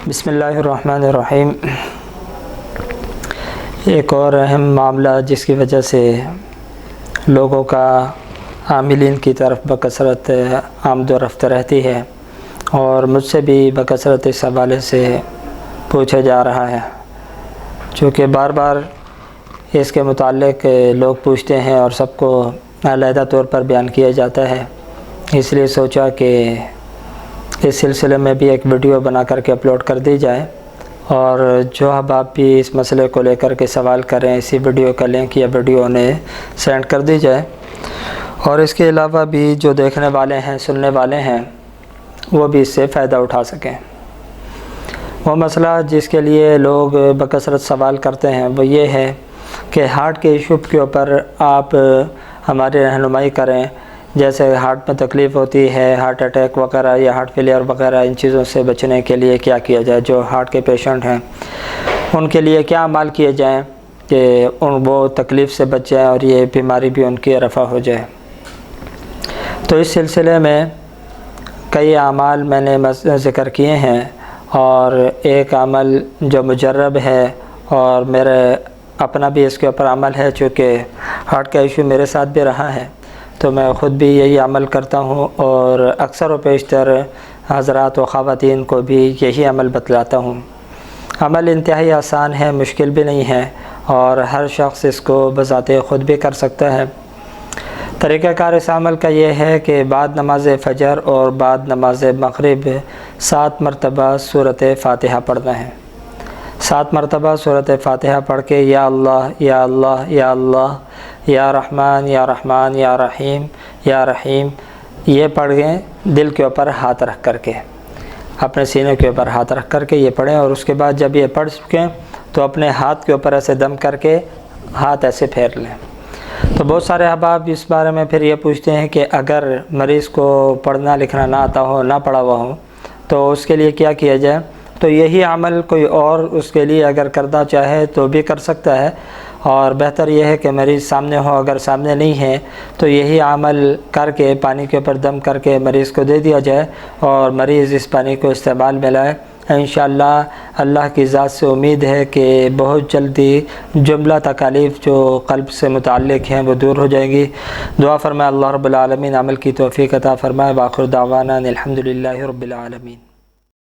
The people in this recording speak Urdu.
بسم اللہ الرحمن الرحیم۔ ایک اور اہم معاملہ جس کی وجہ سے لوگوں کا عاملین کی طرف بکثرت آمد و رفت رہتی ہے، اور مجھ سے بھی بکثرت اس حوالے سے پوچھا جا رہا ہے، چونکہ بار بار اس کے متعلق لوگ پوچھتے ہیں اور سب کو علیحدہ طور پر بیان کیا جاتا ہے، اس لیے سوچا کہ اس سلسلے میں بھی ایک ویڈیو بنا کر کے اپلوڈ کر دی جائے، اور جو احباب بھی اس مسئلے کو لے کر کے سوال کریں اسی ویڈیو کا لنک یا ویڈیو انہیں سینڈ کر دی جائے، اور اس کے علاوہ بھی جو دیکھنے والے ہیں سننے والے ہیں وہ بھی اس سے فائدہ اٹھا سکیں۔ وہ مسئلہ جس کے لیے لوگ بکثرت سوال کرتے ہیں وہ یہ ہے کہ ہارٹ کے ایشو کے اوپر آپ ہماری رہنمائی کریں، جیسے ہارٹ میں تکلیف ہوتی ہے، ہارٹ اٹیک وغیرہ یا ہارٹ فیلئر وغیرہ، ان چیزوں سے بچنے کے لیے کیا کیا جائے، جو ہارٹ کے پیشنٹ ہیں ان کے لیے کیا اعمال کیے جائیں کہ وہ تکلیف سے بچ جائیں اور یہ بیماری بھی ان کی رفع ہو جائے۔ تو اس سلسلے میں کئی اعمال میں نے ذکر کیے ہیں، اور ایک عمل جو مجرب ہے اور میرے اپنا بھی اس کے اوپر عمل ہے، چونکہ ہارٹ کا ایشو میرے ساتھ بھی رہا ہے تو میں خود بھی یہی عمل کرتا ہوں، اور اکثر و بیشتر حضرات و خواتین کو بھی یہی عمل بتلاتا ہوں۔ عمل انتہائی آسان ہے، مشکل بھی نہیں ہے، اور ہر شخص اس کو بذات خود بھی کر سکتا ہے۔ طریقہ کار اس عمل کا یہ ہے کہ بعد نماز فجر اور بعد نماز مغرب 7 مرتبہ سورۃ فاتحہ پڑھنا ہے۔ 7 مرتبہ سورۃ فاتحہ پڑھ کے یا اللہ یا اللہ یا اللہ یا رحمان یا رحمان یا رحیم یا رحیم یہ پڑھیں، دل کے اوپر ہاتھ رکھ کر کے، اپنے سینے کے اوپر ہاتھ رکھ کر کے یہ پڑھیں، اور اس کے بعد جب یہ پڑھ چکیں تو اپنے ہاتھ کے اوپر ایسے دم کر کے ہاتھ ایسے پھیر لیں۔ تو بہت سارے احباب اس بارے میں پھر یہ پوچھتے ہیں کہ اگر مریض کو پڑھنا لکھنا نہ آتا ہو، نہ پڑھا ہوا ہو، تو اس کے لیے کیا کیا جائے؟ تو یہی عمل کوئی اور اس کے لیے اگر کرنا چاہے تو بھی کر سکتا ہے، اور بہتر یہ ہے کہ مریض سامنے ہو، اگر سامنے نہیں ہے تو یہی عمل کر کے پانی کے اوپر دم کر کے مریض کو دے دیا جائے، اور مریض اس پانی کو استعمال میں لائے۔ انشاءاللہ اللہ کی ذات سے امید ہے کہ بہت جلدی جملہ تکالیف جو قلب سے متعلق ہیں وہ دور ہو جائیں گی۔ دعا فرمائے اللہ رب العالمین عمل کی توفیق عطا فرمائے۔ وآخر دعوانا الحمدللہ رب العالمین۔